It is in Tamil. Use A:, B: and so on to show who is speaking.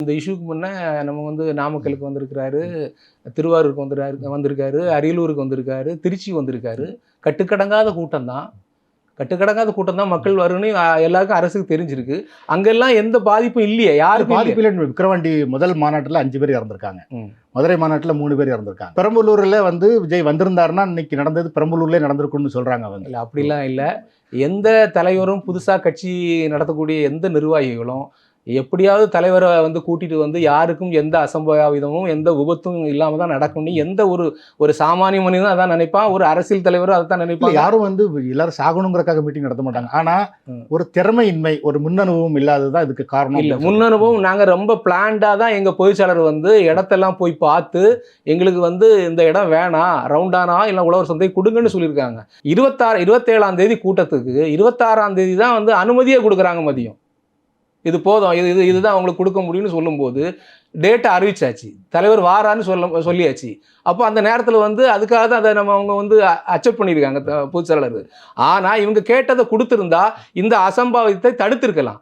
A: இந்த இஷ்யூக்கு முன்னே நம்ம வந்து நாமக்கலுக்கு வந்திருக்கிறாரு, திருவாரூருக்கு வந்திருக்காரு, அரியலூருக்கு வந்திருக்காரு, திருச்சி வந்திருக்காரு. கட்டுக்கடங்காத கூட்டம் தான். கட்டுக்கடங்காத கூட்டம் தான் மக்கள் வரும்னு எல்லாருக்கும் அரசுக்கு தெரிஞ்சிருக்கு. அங்கெல்லாம் எந்த பாதிப்பும் இல்லையே, யாருக்கும்
B: பாதிப்பு இல்லை. விக்கிரவாண்டி முதல் மாநாட்டில் 5 பேர் இறந்திருக்காங்க. மதுரை மாநாட்டில் 3 பேர் இறந்திருக்காங்க. பெரம்பலூரில் வந்து விஜய் வந்திருந்தாருன்னா இன்னைக்கு நடந்தது பெரம்பலூர்லேயே நடந்திருக்கும்னு சொல்றாங்க அவங்க.
A: இல்லை, அப்படிலாம் இல்லை. எந்த தலைவரும் புதுசாக கட்சி நடத்தக்கூடிய எந்த நிர்வாகிகளும் எப்படியாவது தலைவரை வந்து கூட்டிட்டு வந்து யாருக்கும் எந்த அசம்பாவிதமும் எந்த விபத்தும் இல்லாமல் தான் நடக்கும்னு எந்த ஒரு சாமானிய மனிதனும் அதான் நினைப்பான். ஒரு அரசியல் தலைவரும் அதை தான் நினைப்பாங்க.
B: யாரும் வந்து எல்லாரும் சாகணுங்கிறக்காக மீட்டிங் நடத்த மாட்டாங்க. ஆனா ஒரு திறமையின்மை, ஒரு முன்னனுபவம் இல்லாததுதான் இதுக்கு காரணம்.
A: இல்லை, முன்னனுபவம் நாங்கள் ரொம்ப பிளான்டாக தான் எங்கள் பொதுச்செயலாளர் வந்து இடத்தெல்லாம் போய் பார்த்து எங்களுக்கு வந்து இந்த இடம் வேணாம், ரவுண்டானா இல்லை உழவர் சந்தை கொடுங்கன்னு சொல்லியிருக்காங்க. 27ஆம் தேதி கூட்டத்துக்கு 26ஆம் தேதி தான் வந்து அனுமதியே கொடுக்குறாங்க மதியம். இது போதும், இதுதான் அவங்களுக்கு கொடுக்க முடியும்னு சொல்லும்போது டேட்டை அறிவிச்சாச்சு, தலைவர் வாரான்னு சொல்லியாச்சு. அப்போ அந்த நேரத்தில் வந்து அதுக்காக தான் அதை அவங்க வந்து அக்செப்ட் பண்ணியிருக்காங்க பொதுச்செயலாளர். ஆனால் இவங்க கேட்டதை கொடுத்துருந்தா இந்த அசம்பாவிதத்தை தடுத்திருக்கலாம்.